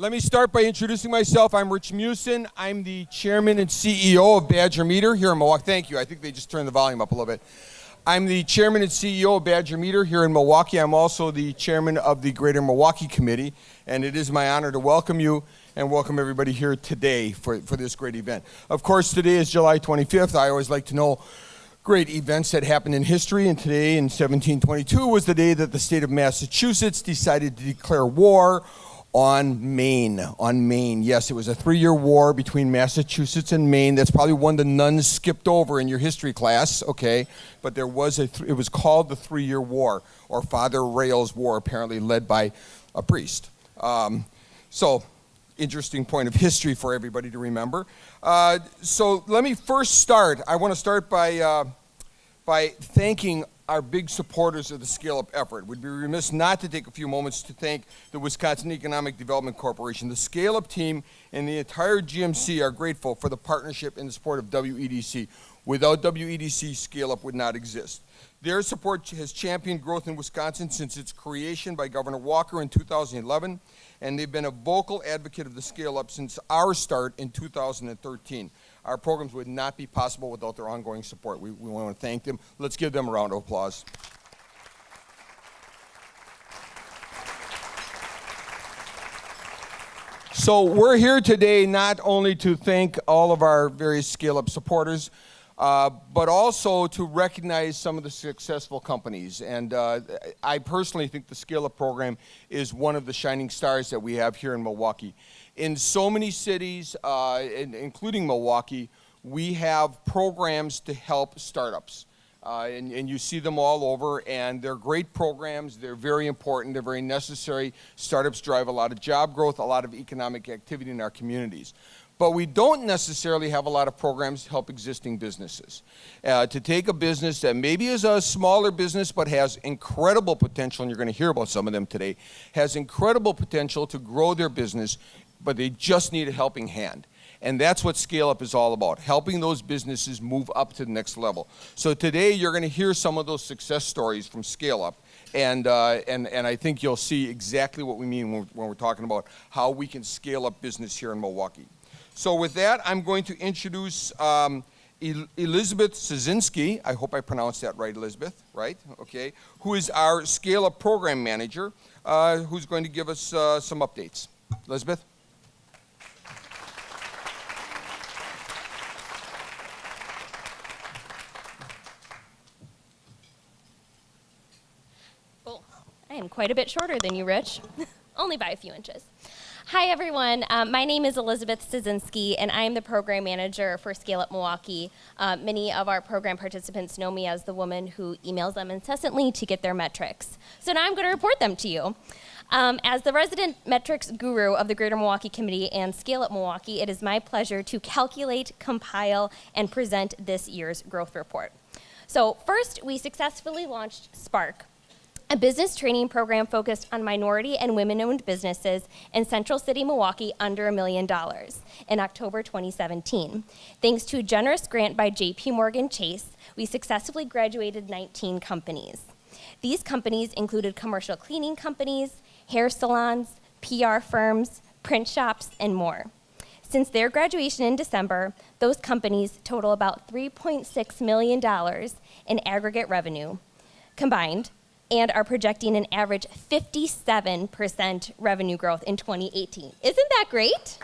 Let me start by introducing myself. I'm Rich Musin. I'm the chairman and CEO of Badger Meter here in Milwaukee. Thank you. I think they just turned the volume up a little bit. I'm the chairman and CEO of Badger Meter here in Milwaukee. I'm also the chairman of the Greater Milwaukee Committee, and it is my honor to welcome you and welcome everybody here today for this great event. Of course, today is July 25th. I always like to know great events that happened in history, and today in 1722 was the day that the state of Massachusetts decided to declare war on Maine. Yes, it was a 3-year war between Massachusetts and Maine. That's probably one the nuns skipped over in your history class, okay? But there was it was called the 3-year war, or Father Rail's War, apparently led by a priest. So, interesting point of history for everybody to remember. So let me first start. I want to start by thanking our big supporters of the Scale Up effort. We'd be remiss not to take a few moments to thank the Wisconsin Economic Development Corporation. The Scale Up team and the entire GMC are grateful for the partnership and the support of WEDC. Without WEDC, Scale Up would not exist. Their support has championed growth in Wisconsin since its creation by Governor Walker in 2011, and they've been a vocal advocate of the Scale Up since our start in 2013. Our programs would not be possible without their ongoing support. We want to thank them. Let's give them a round of applause. So we're here today not only to thank all of our various Scale Up supporters, but also to recognize some of the successful companies. And I personally think the Scale Up program is one of the shining stars that we have here in Milwaukee. In so many cities, including Milwaukee, we have programs to help startups. And you see them all over, and they're great programs. They're very important. They're very necessary. Startups drive a lot of job growth, a lot of economic activity in our communities. But we don't necessarily have a lot of programs to help existing businesses. To take a business that maybe is a smaller business but has incredible potential, and you're going to hear about some of them today, has incredible potential to grow their business, but they just need a helping hand. And that's what Scale Up is all about, helping those businesses move up to the next level. So today you're going to hear some of those success stories from Scale Up. And I think you'll see exactly what we mean when we're talking about how we can scale up business here in Milwaukee. So with that, I'm going to introduce Elizabeth Szynski. I hope I pronounced that right, Elizabeth, right? Okay. Who is our Scale Up program manager, who's going to give us some updates. Elizabeth? I am quite a bit shorter than you, Rich, only by a few inches. Hi, everyone. My name is Elizabeth Szynski, and I am the program manager for Scale Up Milwaukee. Many of our program participants know me as the woman who emails them incessantly to get their metrics. So now I'm going to report them to you. As the resident metrics guru of the Greater Milwaukee Committee and Scale Up Milwaukee, it is my pleasure to calculate, compile, and present this year's growth report. So first, we successfully launched Spark, a business training program focused on minority and women-owned businesses in Central City, Milwaukee, under $1 million in October 2017. Thanks to a generous grant by JPMorgan Chase, we successfully graduated 19 companies. These companies included commercial cleaning companies, hair salons, PR firms, print shops, and more. Since their graduation in December, those companies total about $3.6 million in aggregate revenue combined, and are projecting an average 57% revenue growth in 2018. Isn't that great?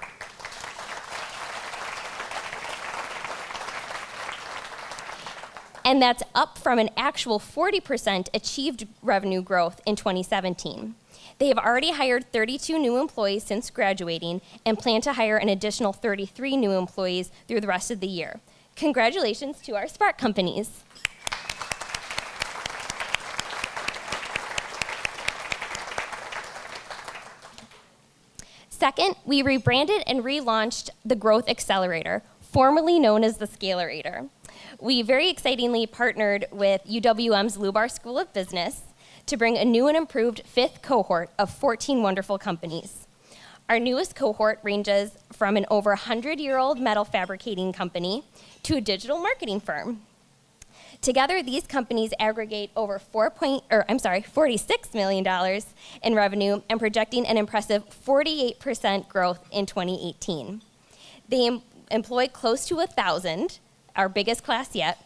And that's up from an actual 40% achieved revenue growth in 2017. They have already hired 32 new employees since graduating and plan to hire an additional 33 new employees through the rest of the year. Congratulations to our Spark companies. Second, we rebranded and relaunched the Growth Accelerator, formerly known as the Scalerator. We very excitingly partnered with UWM's Lubar School of Business to bring a new and improved 5th cohort of 14 wonderful companies. Our newest cohort ranges from an over 100-year-old metal fabricating company to a digital marketing firm. Together, these companies aggregate over $46 million in revenue and projecting an impressive 48% growth in 2018. They employ close to 1,000, our biggest class yet,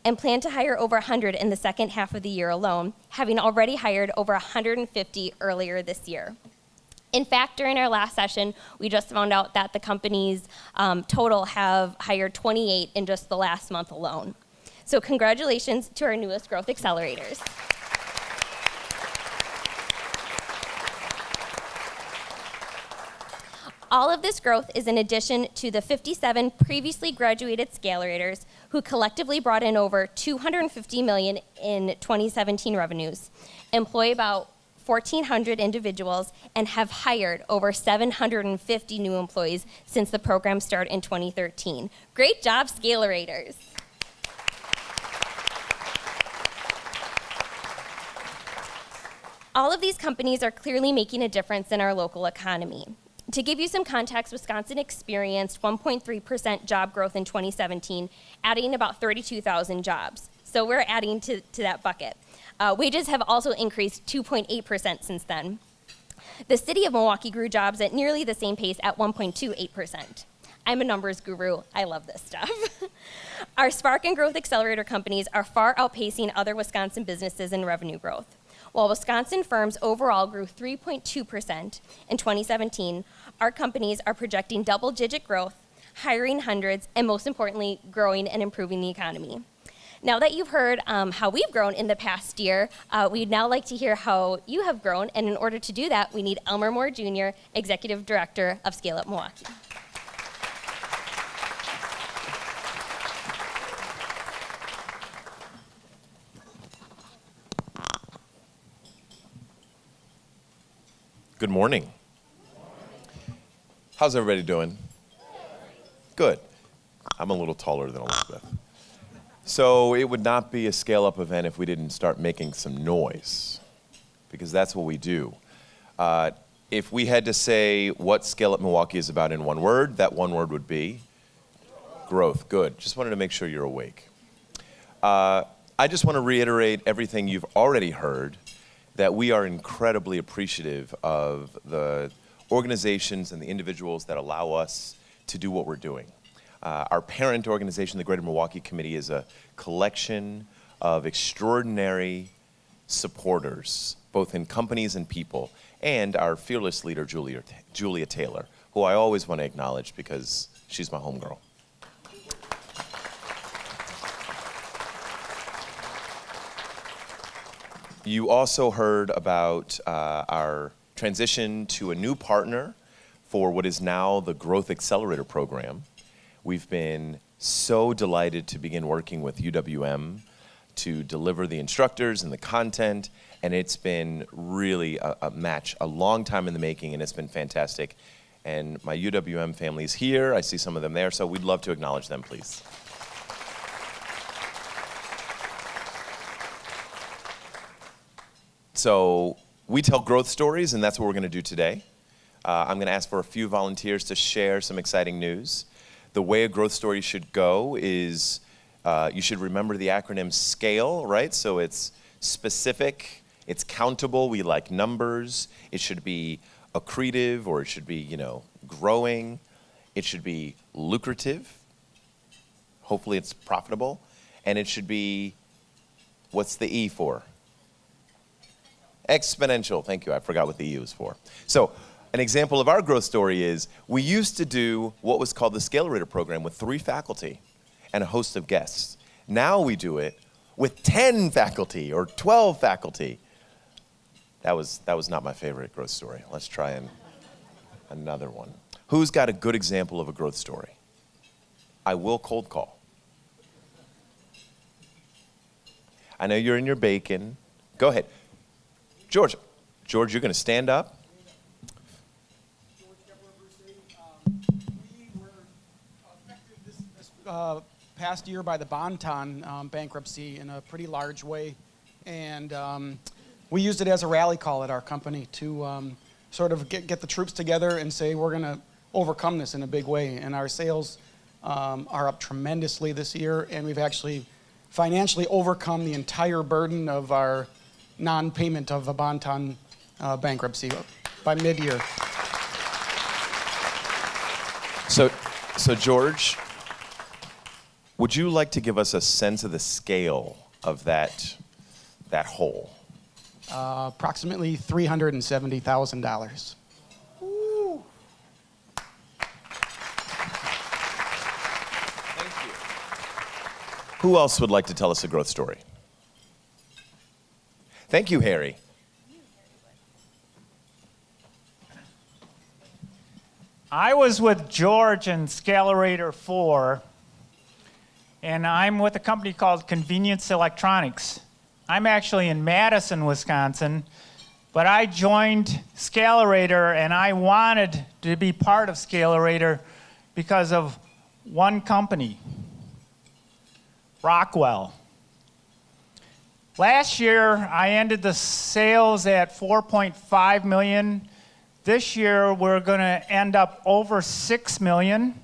and plan to hire over 100 in the second half of the year alone, having already hired over 150 earlier this year. In fact, during our last session, we just found out that the companies total have hired 28 in just the last month alone. So congratulations to our newest growth accelerators. All of this growth is in addition to the 57 previously graduated Scalerators who collectively brought in over $250 million in 2017 revenues, employ about 1,400 individuals, and have hired over 750 new employees since the program started in 2013. Great job, Scalerators. All of these companies are clearly making a difference in our local economy. To give you some context, Wisconsin experienced 1.3% job growth in 2017, adding about 32,000 jobs. So we're adding to that bucket. Wages have also increased 2.8% since then. The city of Milwaukee grew jobs at nearly the same pace at 1.28%. I'm a numbers guru. I love this stuff. Our Spark and Growth Accelerator companies are far outpacing other Wisconsin businesses in revenue growth. While Wisconsin firms overall grew 3.2% in 2017, our companies are projecting double-digit growth, hiring hundreds, and most importantly, growing and improving the economy. Now that you've heard how we've grown in the past year, we'd now like to hear how you have grown, and in order to do that, we need Elmer Moore Jr., Executive Director of Scale Up Milwaukee. Good morning. How's everybody doing? Good. I'm a little taller than Elizabeth. So it would not be a scale-up event if we didn't start making some noise, because that's what we do. If we had to say what Scale Up Milwaukee is about in one word, that one word would be growth. Good. Just wanted to make sure you're awake. I just want to reiterate everything you've already heard, that we are incredibly appreciative of the organizations and the individuals that allow us to do what we're doing. Our parent organization, the Greater Milwaukee Committee, is a collection of extraordinary supporters, both in companies and people, and our fearless leader, Julia Taylor, who I always want to acknowledge because she's my homegirl. You also heard about our transition to a new partner for what is now the Growth Accelerator program. We've been so delighted to begin working with UWM to deliver the instructors and the content, and it's been really a match, a long time in the making, and it's been fantastic. And my UWM family is here. I see some of them there, so we'd love to acknowledge them, please. So we tell growth stories, and that's what we're going to do today. I'm going to ask for a few volunteers to share some exciting news. The way a growth story should go is you should remember the acronym SCALE, right? So it's specific, it's countable, we like numbers. It should be accretive, or it should be, growing. It should be lucrative. Hopefully it's profitable. And it should be, what's the E for? Exponential. Thank you. I forgot what the E was for. So an example of our growth story is we used to do what was called the Scalerator program with 3 faculty and a host of guests. Now we do it with 10 faculty or 12 faculty. That was not my favorite growth story. Let's try another one. Who's got a good example of a growth story? I will cold call. I know you're in your bacon. Go ahead. George, you're going to stand up. We were affected this past year by the Bonton bankruptcy in a pretty large way, and we used it as a rally call at our company to sort of get the troops together and say we're going to overcome this in a big way. And our sales are up tremendously this year, and we've actually financially overcome the entire burden of our non-payment of a Bonton bankruptcy by mid-year. So George, would you like to give us a sense of the scale of that hole? Approximately $370,000. Thank you. Who else would like to tell us a growth story? Thank you, Harry. I was with George in Scalerator 4, and I'm with a company called Convenience Electronics. I'm actually in Madison, Wisconsin, but I joined Scalerator, and I wanted to be part of Scalerator because of one company, Rockwell. Last year, I ended the sales at 4.5 million. This year, we're going to end up over 6 million.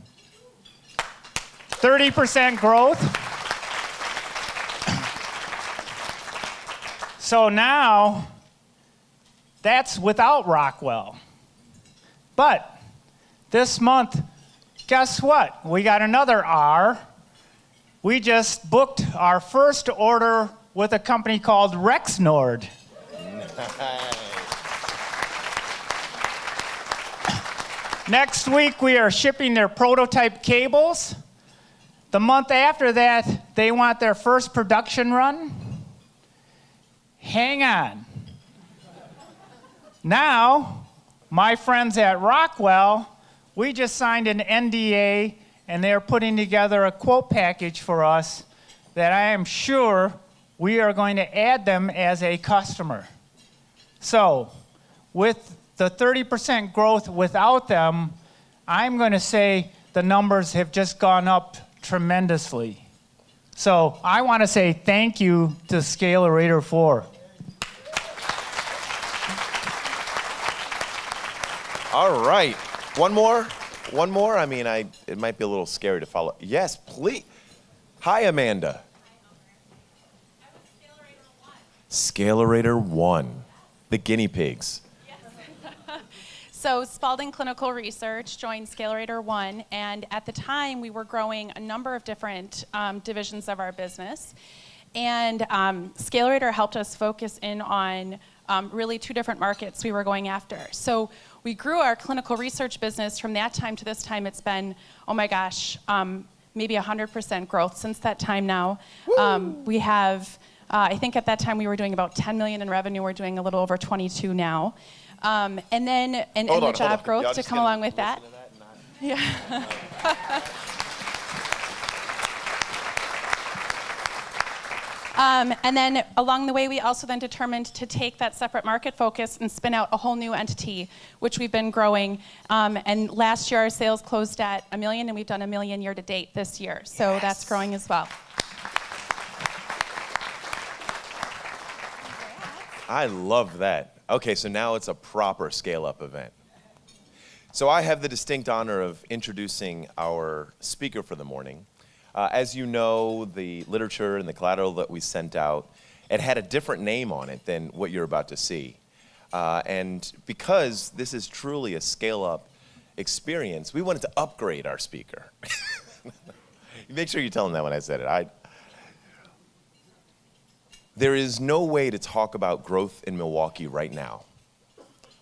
30% growth. So now, that's without Rockwell. But this month, guess what? We got another R. We just booked our first order with a company called Rexnord. Next week, we are shipping their prototype cables. The month after that, they want their first production run. Hang on. Now, my friends at Rockwell, we just signed an NDA, and they're putting together a quote package for us that I am sure we are going to add them as a customer. So, with the 30% growth without them, I'm going to say the numbers have just gone up tremendously. So I want to say thank you to Scalerator 4. All right. One more? One more? I mean, it might be a little scary to follow. Yes, please. Hi, Amanda. Scalerator 1, the guinea pigs. So Spalding Clinical Research joined Scalerator 1, and at the time we were growing a number of different divisions of our business. And Scalerator helped us focus in on really two different markets we were going after. So we grew our clinical research business. From that time to this time, it's been, oh my gosh, maybe 100% growth since that time now. We have, I think at that time we were doing about 10 million in revenue. We're doing a little over 22 now. And then the job growth to come along with that. Yeah. And then along the way, we also then determined to take that separate market focus and spin out a whole new entity, which we've been growing. And last year, our sales closed at $1 million, and we've done $1 million year to date this year. So yes, that's growing as well. I love that. Okay, so now it's a proper scale-up event. So I have the distinct honor of introducing our speaker for the morning. As you know, the literature and the collateral that we sent out, it had a different name on it than what you're about to see. And because this is truly a scale-up experience, we wanted to upgrade our speaker. Make sure you tell him that when I said it. There is no way to talk about growth in Milwaukee right now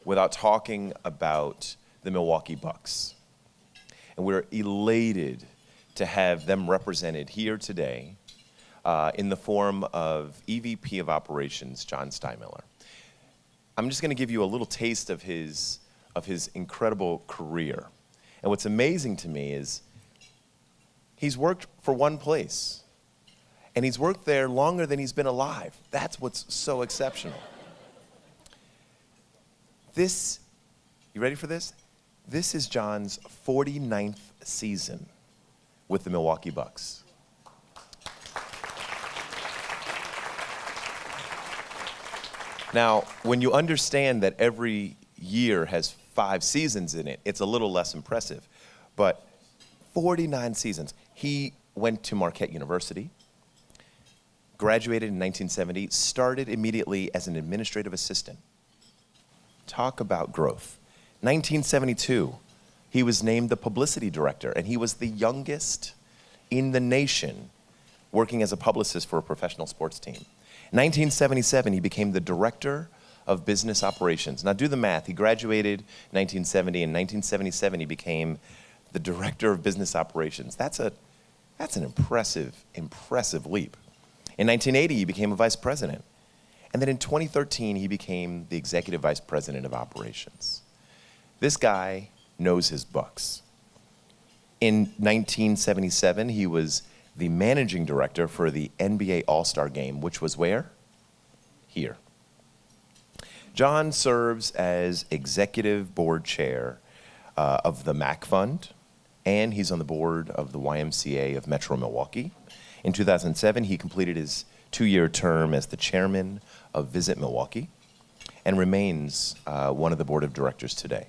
without talking about the Milwaukee Bucks. And we're elated to have them represented here today in the form of EVP of Operations, John Steinmiller. I'm just going to give you a little taste of his incredible career. And what's amazing to me is he's worked for one place. And he's worked there longer than he's been alive. That's what's so exceptional. This, you ready for this? This is John's 49th season with the Milwaukee Bucks. Now, when you understand that every year has 5 seasons in it, it's a little less impressive. But 49 seasons. He went to Marquette University. graduated in 1970, started immediately as an administrative assistant. Talk about growth. 1972, he was named the publicity director, and he was the youngest in the nation working as a publicist for a professional sports team. In 1977, he became the director of business operations. Now do the math. He graduated in 1970. In 1977, he became the director of business operations. That's an impressive leap. In 1980, he became a vice president. And then in 2013, he became the executive vice president of operations. This guy knows his bucks. In 1977, he was the managing director for the NBA All-Star Game, which was where? Here. John serves as executive board chair of the MAC Fund, and he's on the board of the YMCA of Metro Milwaukee. In 2007, he completed his 2-year term as the chairman of Visit Milwaukee and remains one of the board of directors today.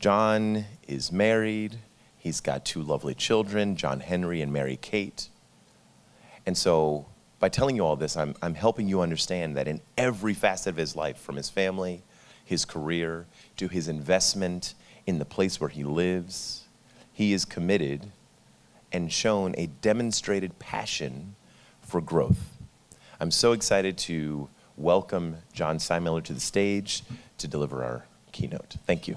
John is married. He's got 2 lovely children, John Henry and Mary Kate. And so by telling you all this, I'm helping you understand that in every facet of his life, from his family, his career, to his investment in the place where he lives, he is committed and shown a demonstrated passion for growth. I'm so excited to welcome John Steinmiller to the stage to deliver our keynote. Thank you.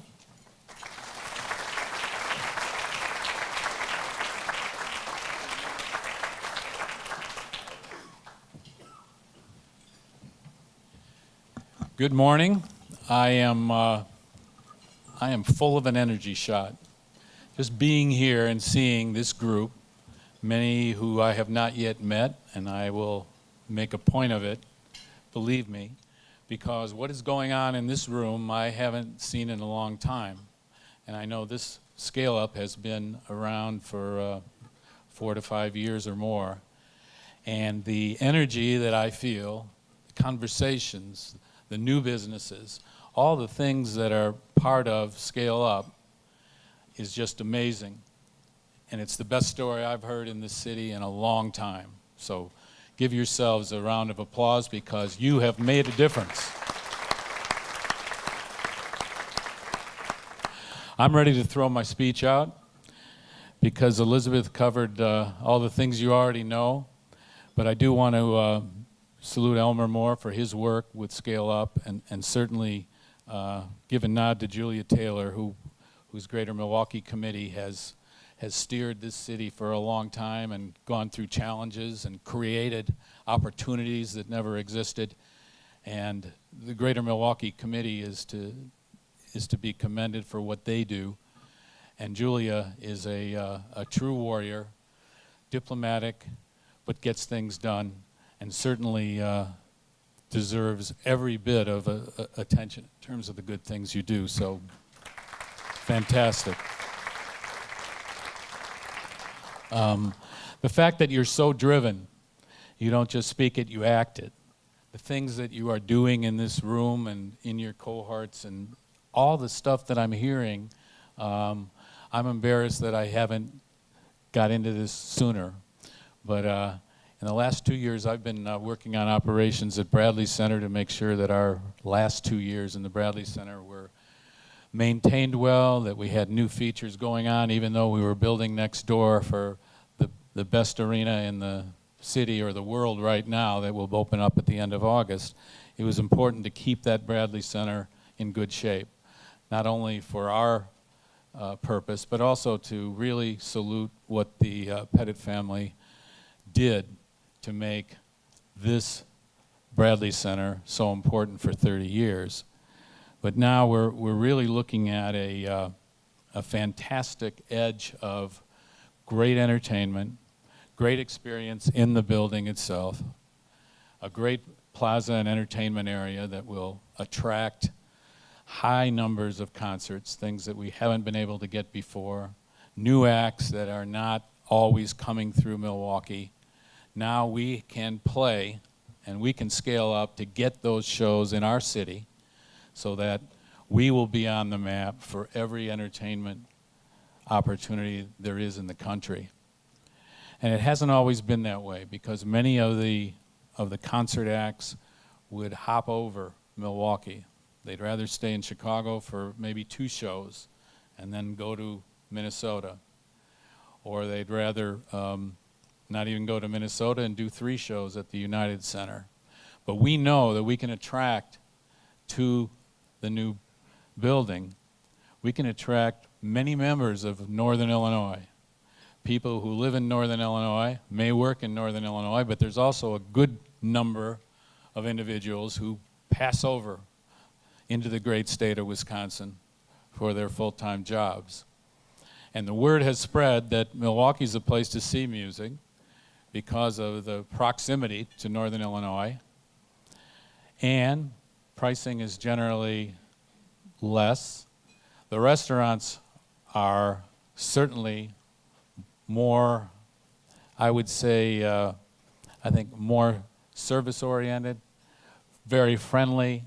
Good morning. I am full of an energy shot. Just being here and seeing this group, many who I have not yet met, and I will make a point of it, believe me, because what is going on in this room I haven't seen in a long time. And I know this scale-up has been around for 4 to 5 years or more. And the energy that I feel, the conversations, the new businesses, all the things that are part of Scale Up is just amazing. And it's the best story I've heard in this city in a long time. So give yourselves a round of applause because you have made a difference. I'm ready to throw my speech out because Elizabeth covered all the things you already know, but I do want to salute Elmer Moore for his work with Scale Up, and certainly give a nod to Julia Taylor, whose Greater Milwaukee Committee has steered this city for a long time and gone through challenges and created opportunities that never existed. And the Greater Milwaukee Committee is to be commended for what they do. And Julia is a true warrior, diplomatic, but gets things done, and certainly deserves every bit of attention in terms of the good things you do. So, fantastic. The fact that you're so driven, you don't just speak it, you act it. The things that you are doing in this room and in your cohorts and all the stuff that I'm hearing, I'm embarrassed that I haven't got into this sooner. But in the last 2 years, I've been working on operations at Bradley Center to make sure that our last 2 years in the Bradley Center were maintained well, that we had new features going on, even though we were building next door for the best arena in the city or the world right now that will open up at the end of August. It was important to keep that Bradley Center in good shape, not only for our purpose, but also to really salute what the Pettit family did to make this Bradley Center so important for 30 years. But now we're really looking at a fantastic edge of great entertainment, great experience in the building itself, a great plaza and entertainment area that will attract high numbers of concerts, things that we haven't been able to get before, new acts that are not always coming through Milwaukee. Now we can play and we can scale up to get those shows in our city so that we will be on the map for every entertainment opportunity there is in the country. And it hasn't always been that way because many of the concert acts would hop over Milwaukee. They'd rather stay in Chicago for maybe 2 shows and then go to Minnesota. Or they'd rather not even go to Minnesota and do 3 shows at the United Center. But we know that we can attract to the new building, we can attract many members of Northern Illinois. People who live in Northern Illinois may work in Northern Illinois, but there's also a good number of individuals who pass over into the great state of Wisconsin for their full-time jobs. And the word has spread that Milwaukee's a place to see music because of the proximity to Northern Illinois, and pricing is generally less. The restaurants are certainly more, I would say, I think more service-oriented, very friendly.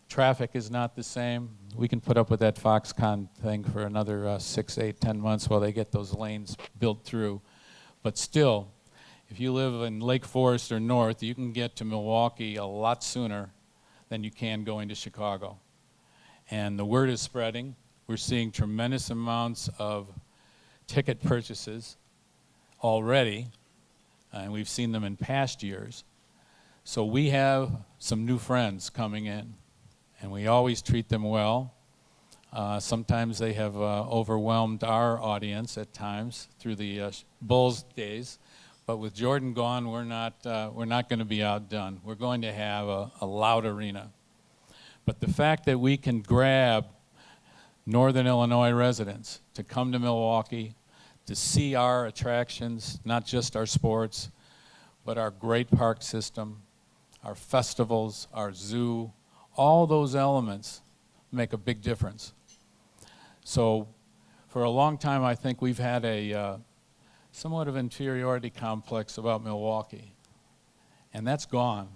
Traffic is not the same. We can put up with that Foxconn thing for another 6, 8, 10 months while they get those lanes built through. But still, if you live in Lake Forest or north, you can get to Milwaukee a lot sooner than you can going to Chicago. And the word is spreading. We're seeing tremendous amounts of ticket purchases already, and we've seen them in past years. So we have some new friends coming in, and we always treat them well. Sometimes they have overwhelmed our audience at times through the Bulls days, but with Jordan gone, we're not going to be outdone. We're going to have a loud arena. But the fact that we can grab Northern Illinois residents to come to Milwaukee, to see our attractions, not just our sports, but our great park system, our festivals, our zoo, all those elements make a big difference. So for a long time, I think we've had a somewhat of inferiority complex about Milwaukee, and that's gone.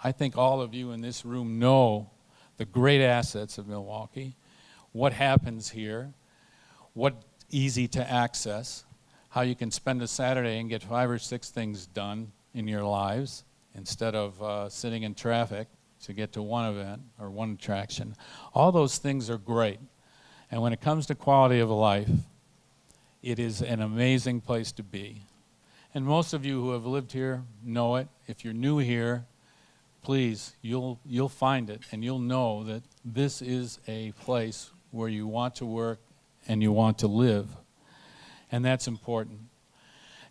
I think all of you in this room know the great assets of Milwaukee, what happens here, what's easy to access, how you can spend a Saturday and get 5 or 6 things done in your lives instead of sitting in traffic to get to one event or one attraction. All those things are great. And when it comes to quality of life, it is an amazing place to be. And most of you who have lived here know it. If you're new here, please, you'll find it, and you'll know that this is a place where you want to work and you want to live. And that's important.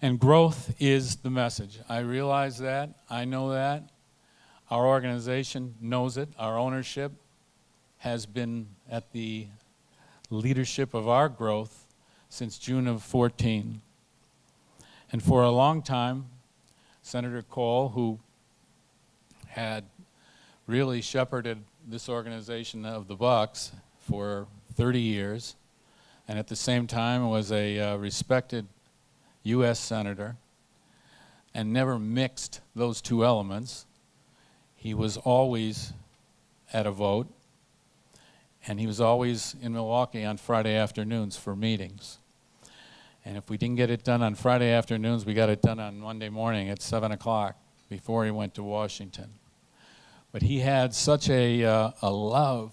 And growth is the message. I realize that. I know that. Our organization knows it. Our ownership has been at the leadership of our growth since June of 14. And for a long time, Senator Cole, who had really shepherded this organization of the Bucks for 30 years, and at the same time was a respected U.S. Senator, and never mixed those two elements. He was always at a vote, and he was always in Milwaukee on Friday afternoons for meetings. And if we didn't get it done on Friday afternoons, we got it done on Monday morning at 7 o'clock before he went to Washington. But he had such a love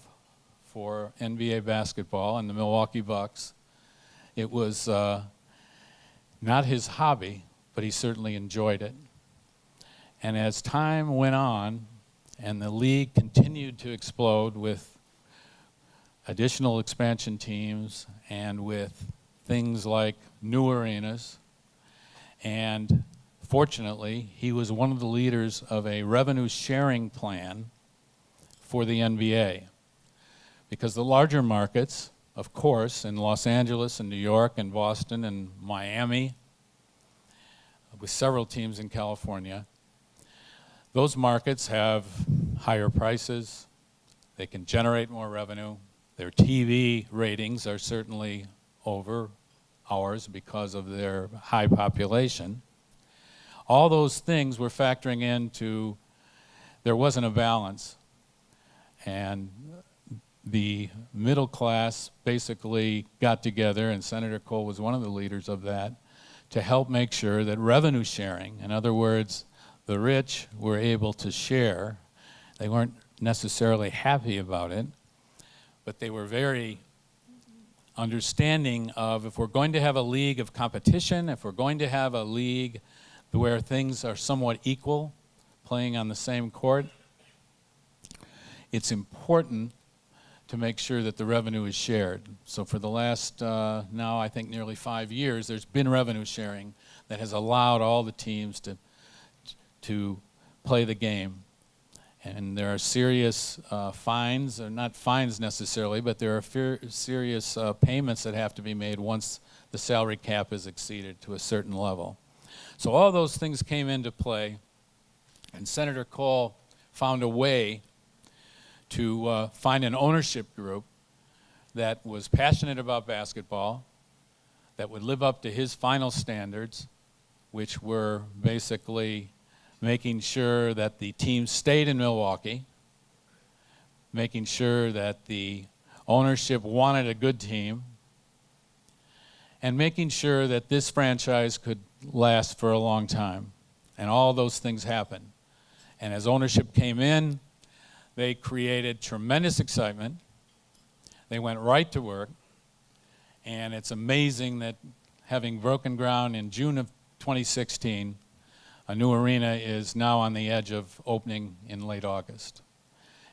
for NBA basketball and the Milwaukee Bucks. It was not his hobby, but he certainly enjoyed it. And as time went on and the league continued to explode with additional expansion teams and with things like new arenas, and fortunately, he was one of the leaders of a revenue sharing plan for the NBA. Because the larger markets, of course, in Los Angeles and New York and Boston and Miami, with several teams in California, those markets have higher prices, they can generate more revenue, their TV ratings are certainly over ours because of their high population. All those things were factoring into, there wasn't a balance. And the middle class basically got together, and Senator Cole was one of the leaders of that, to help make sure that revenue sharing, in other words, the rich were able to share. They weren't necessarily happy about it, but they were very understanding of, if we're going to have a league of competition, if we're going to have a league where things are somewhat equal, playing on the same court, it's important to make sure that the revenue is shared. So for the last, now I think nearly 5 years, there's been revenue sharing that has allowed all the teams to play the game. And there are serious fines, or not fines necessarily, but there are serious payments that have to be made once the salary cap is exceeded to a certain level. So all those things came into play, and Senator Cole found a way to find an ownership group that was passionate about basketball, that would live up to his final standards, which were basically making sure that the team stayed in Milwaukee, making sure that the ownership wanted a good team, and making sure that this franchise could last for a long time. And all those things happened. And as ownership came in, they created tremendous excitement. They went right to work. And it's amazing that, having broken ground in June of 2016, a new arena is now on the edge of opening in late August.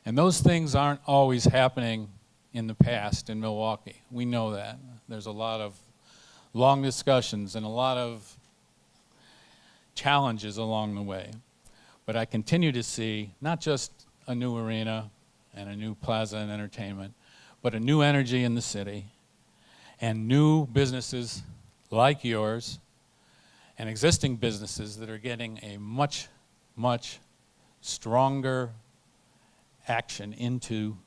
And those things aren't always happening in the past in Milwaukee. We know that. There's a lot of long discussions and a lot of challenges along the way. But I continue to see not just a new arena and a new plaza and entertainment, but a new energy in the city and new businesses like yours and existing businesses that are getting a much, much stronger action into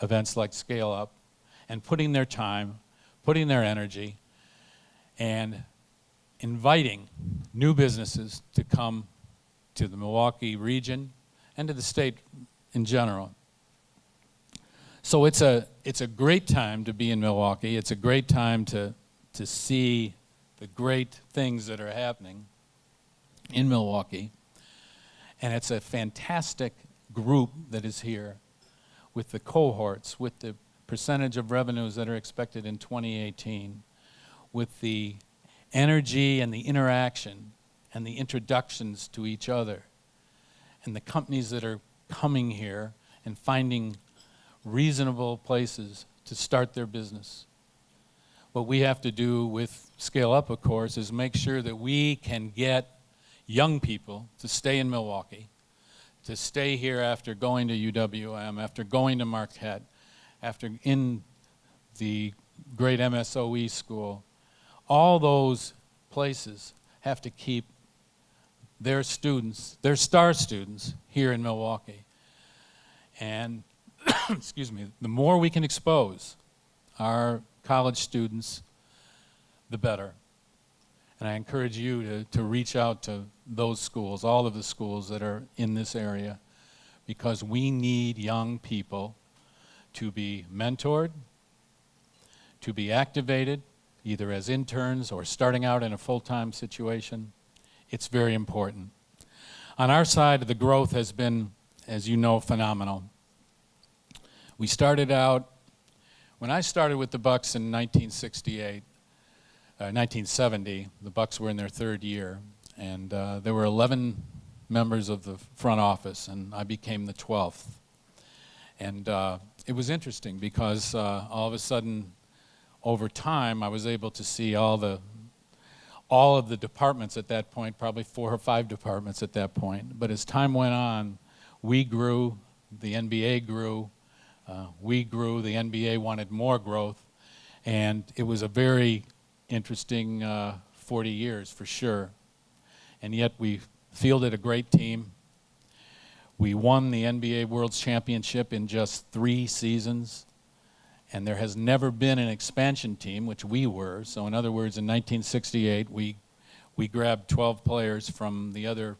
events like Scale Up and putting their time, putting their energy, and inviting new businesses to come to the Milwaukee region and to the state in general. So it's a great time to be in Milwaukee. It's a great time to see the great things that are happening in Milwaukee. And it's a fantastic group that is here with the cohorts, with the percentage of revenues that are expected in 2018, with the energy and the interaction and the introductions to each other, and the companies that are coming here and finding reasonable places to start their business. What we have to do with Scale Up, of course, is make sure that we can get young people to stay in Milwaukee, to stay here after going to UWM, after going to Marquette, after in the great MSOE school. All those places have to keep their students, their star students, here in Milwaukee. And, excuse me, the more we can expose our college students, the better. And I encourage you to reach out to those schools, all of the schools that are in this area, because we need young people to be mentored, to be activated, either as interns or starting out in a full-time situation. It's very important. On our side, the growth has been, as you know, phenomenal. We started out, when I started with the Bucks in 1970, the Bucks were in their third year, and there were 11 members of the front office, and I became the 12th. And it was interesting because all of a sudden, over time, I was able to see all of the departments at that point, probably 4 or 5 departments at that point. But as time went on, we grew, the NBA grew, we grew, the NBA wanted more growth, and it was a very interesting 40 years for sure. And yet we fielded a great team. We won the NBA World Championship in just 3 seasons. And there has never been an expansion team, which we were. So in other words, in 1968, we grabbed 12 players from the other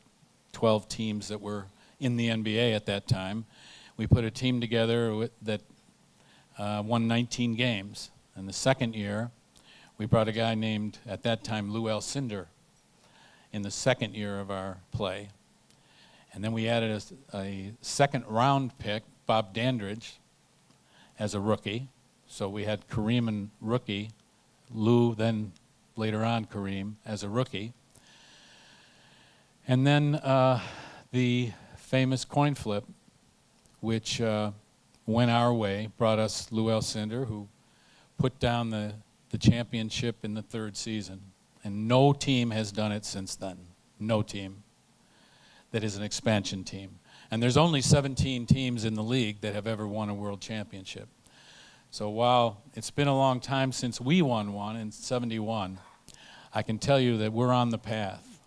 12 teams that were in the NBA at that time. We put a team together that won 19 games. And the second year, We brought a guy named, at that time, Lou Alcindor in the second year of our play. And then we added a second round pick, Bob Dandridge, as a rookie. So we had Kareem and rookie, Lou, then later on Kareem as a rookie. And then the famous coin flip, which went our way, brought us Lou Alcindor, who put down the championship in the third season. And no team has done it since then. No team that is an expansion team. And there's only 17 teams in the league that have ever won a world championship. So while it's been a long time since we won one in '71, I can tell you that we're on the path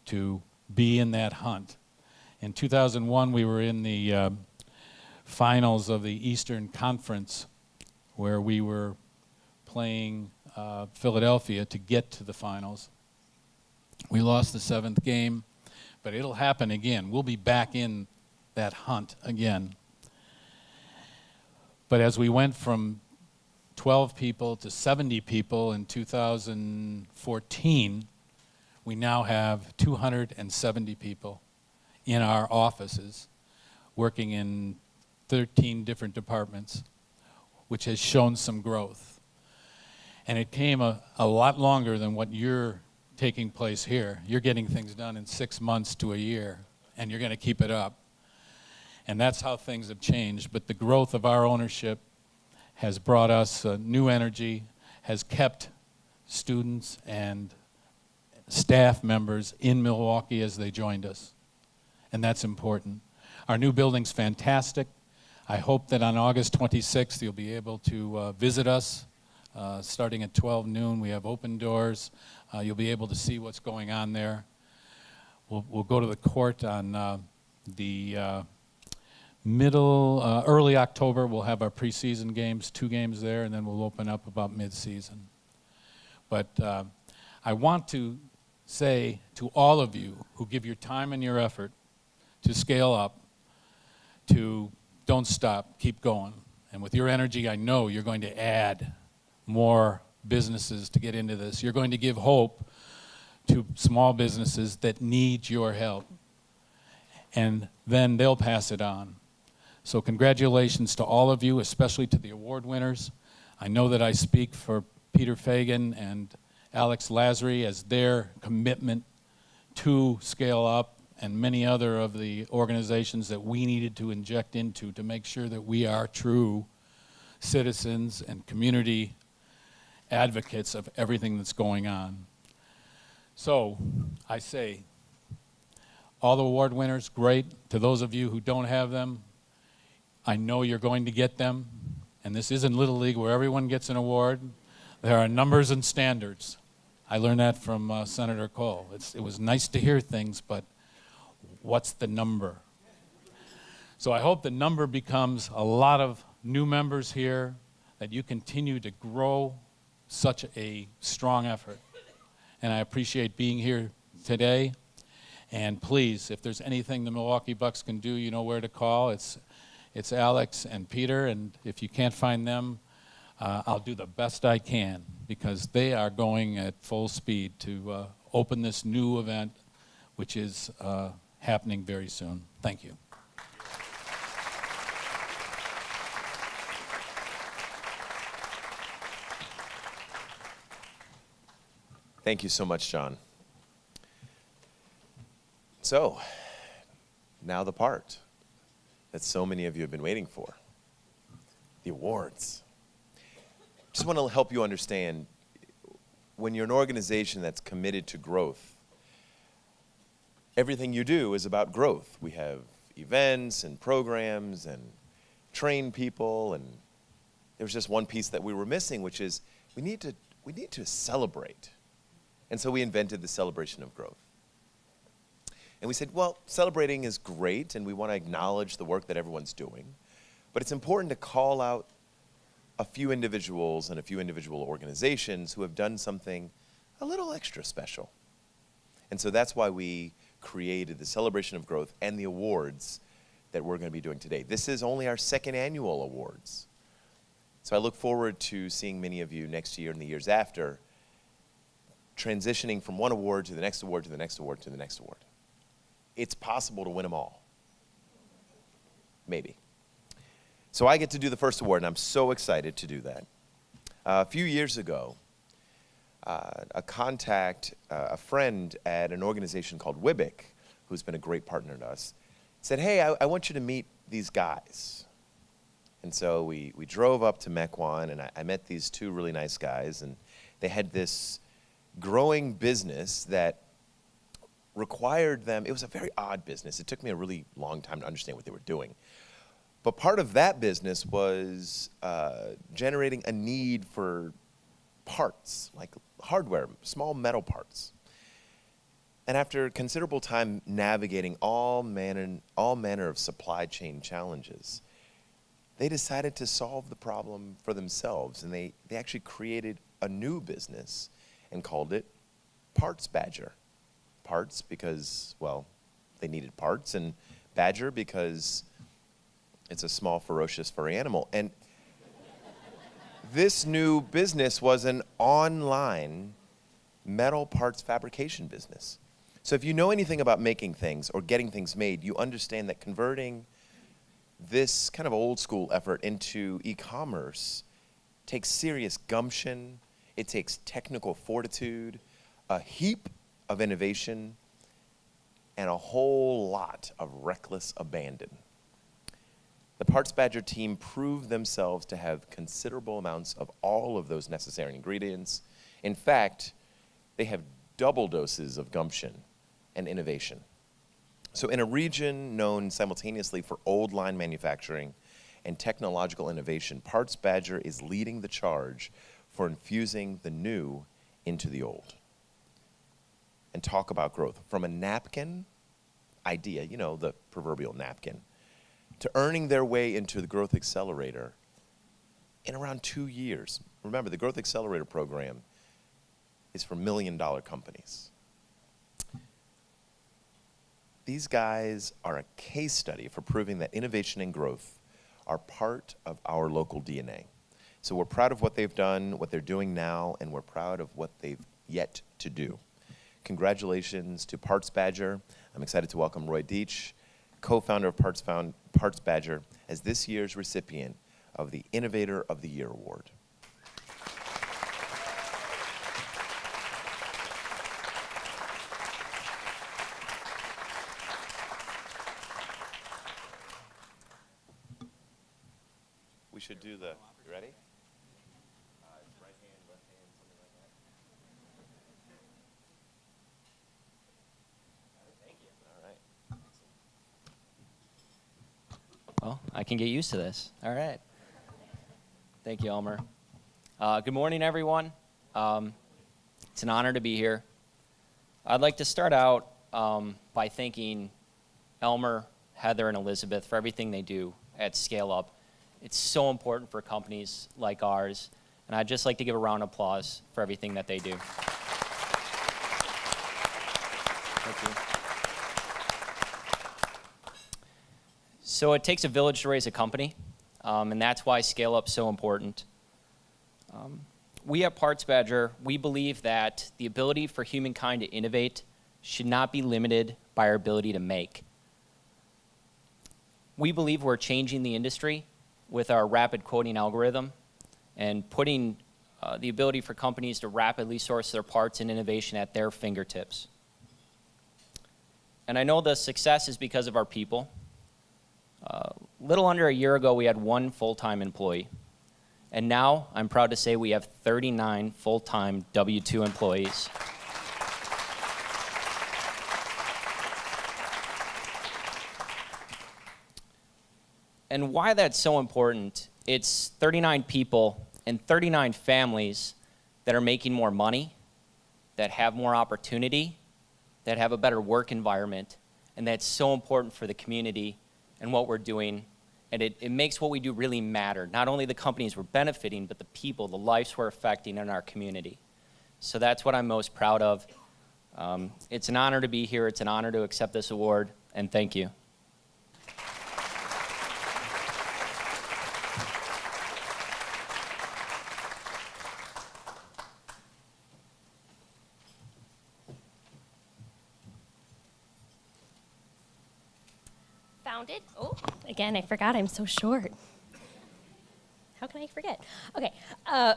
to be in that hunt. In 2001, we were in the finals of the Eastern Conference, where we were playing Philadelphia to get to the finals. We lost the seventh game, but it'll happen again. We'll be back in that hunt again. But as we went from 12 people to 70 people in 2014, we now have 270 people in our offices working in 13 different departments, which has shown some growth. And it came a lot longer than what you're taking place here. You're getting things done in 6 months to a year, and you're going to keep it up. And that's how things have changed. But the growth of our ownership has brought us new energy, has kept students and staff members in Milwaukee as they joined us. And that's important. Our new building's fantastic. I hope that on August 26th you'll be able to visit us starting at 12 noon. We have open doors. You'll be able to see what's going on there. We'll go to the court on the early October. We'll have our preseason games, 2 games there, and then we'll open up about mid-season. But I want to say to all of you who give your time and your effort to scale up, to don't stop, keep going. And with your energy, I know you're going to add more businesses to get into this. You're going to give hope to small businesses that need your help. And then they'll pass it on. So congratulations to all of you, especially to the award winners. I know that I speak for Peter Fagan and Alex Lazary as their commitment to Scale Up and many other of the organizations that we needed to inject into to make sure that we are true citizens and community advocates of everything that's going on. So I say, all the award winners, great. To those of you who don't have them, I know you're going to get them. And this isn't Little League where everyone gets an award. There are numbers and standards. I learned that from Senator Cole. It was nice to hear things, but what's the number? So I hope the number becomes a lot of new members here, that you continue to grow such a strong effort. And I appreciate being here today. And please, if there's anything the Milwaukee Bucks can do, you know where to call. It's Alex and Peter, and if you can't find them, I'll do the best I can, because they are going at full speed to open this new event, which is happening very soon. Thank you. Thank you so much, John. So, now the part that so many of you have been waiting for, the awards. Just want to help you understand, when you're an organization that's committed to growth, everything you do is about growth. We have events and programs and train people, and there was just one piece that we were missing, which is we need to celebrate. And so we invented the celebration of growth. And we said, well, celebrating is great, and we want to acknowledge the work that everyone's doing, but it's important to call out a few individuals and a few individual organizations who have done something a little extra special. And so that's why we created the celebration of growth and the awards that we're going to be doing today. This is only our second annual awards. So I look forward to seeing many of you next year and the years after, transitioning from one award to the next award to the next award to the next award. It's possible to win them all. Maybe. So I get to do the first award, and I'm so excited to do that. A few years ago, a friend at an organization called WIBIC, who's been a great partner to us, said, hey, I want you to meet these guys. And so we drove up to Mequon, and I met these two really nice guys, and they had this growing business that required them. It was a very odd business. It took me a really long time to understand what they were doing. But part of that business was generating a need for parts, like hardware, small metal parts. And after considerable time navigating all manner of supply chain challenges, they decided to solve the problem for themselves. And they actually created a new business and called it Parts Badger. Parts because, well, they needed parts, and Badger because it's a small, ferocious, furry animal. And this new business was an online metal parts fabrication business. So if you know anything about making things or getting things made, you understand that converting this kind of old school effort into e-commerce takes serious gumption, it takes technical fortitude, a heap of innovation, and a whole lot of reckless abandon. The Parts Badger team proved themselves to have considerable amounts of all of those necessary ingredients. In fact, they have double doses of gumption and innovation. So in a region known simultaneously for old line manufacturing and technological innovation, Parts Badger is leading the charge for infusing the new into the old. And talk about growth. From a napkin idea, you know, the proverbial napkin, to earning their way into the Growth Accelerator in around 2 years. Remember, the Growth Accelerator program is for $1 million companies. These guys are a case study for proving that innovation and growth are part of our local DNA. So we're proud of what they've done, what they're doing now, and we're proud of what they've yet to do. Congratulations to Parts Badger. I'm excited to welcome Roy Deitch, co-founder of Parts Badger, as this year's recipient of the Innovator of the Year Award. We should do the, you ready? Right hand, left hand, something like that. Thank you. All right. Well, I can get used to this. All right. Thank you, Elmer. Good morning, everyone. It's an honor to be here. I'd like to start out by thanking Elmer, Heather, and Elizabeth for everything they do at Scale Up. It's so important for companies like ours, and I'd just like to give a round of applause for everything that they do. Thank you. So it takes a village to raise a company, and that's why Scale Up's so important. We at Parts Badger, we believe that the ability for humankind to innovate should not be limited by our ability to make. We believe we're changing the industry with our rapid quoting algorithm and putting the ability for companies to rapidly source their parts and innovation at their fingertips. And I know the success is because of our people. Little under a year ago, we had 1 full-time employee. And now, I'm proud to say we have 39 full-time W-2 employees. And why that's so important, it's 39 people and 39 families that are making more money, that have more opportunity, that have a better work environment, and that's so important for the community and what we're doing. And it makes what we do really matter. Not only the companies we're benefiting, but the people, the lives we're affecting in our community. So that's what I'm most proud of. It's an honor to be here. It's an honor to accept this award, and thank you. Founded, again, I forgot I'm so short. How can I forget? Okay.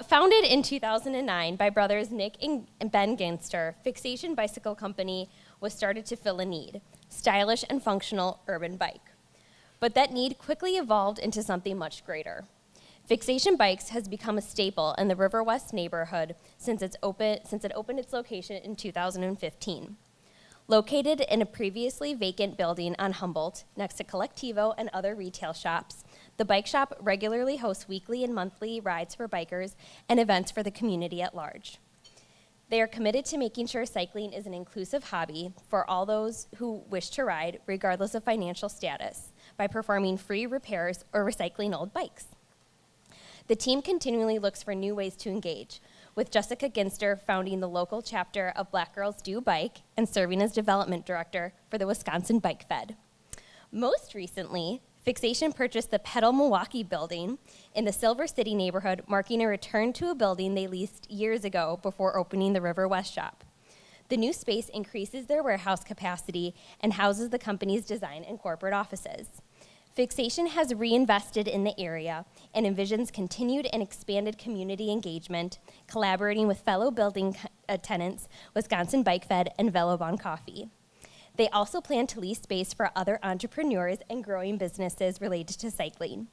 Founded in 2009 by brothers Nick and Ben Ginster, Fixation Bicycle Company was started to fill a need, stylish and functional urban bike. But that need quickly evolved into something much greater. Fixation Bikes has become a staple in the River West neighborhood since it opened its location in 2015. Located in a previously vacant building on Humboldt, next to Collectivo and other retail shops, the bike shop regularly hosts weekly and monthly rides for bikers and events for the community at large. They are committed to making sure cycling is an inclusive hobby for all those who wish to ride, regardless of financial status, by performing free repairs or recycling old bikes. The team continually looks for new ways to engage, with Jessica Ginster founding the local chapter of Black Girls Do Bike and serving as development director for the Wisconsin Bike Fed. Most recently, Fixation purchased the Up Milwaukee building in the Silver City neighborhood, marking a return to a building they leased years ago before opening the River West shop. The new space increases their warehouse capacity and houses the company's design and corporate offices. Fixation has reinvested in the area and envisions continued and expanded community engagement, collaborating with fellow building tenants, Wisconsin Bike Fed, and Velobon Coffee. They also plan to lease space for other entrepreneurs and growing businesses related to cycling.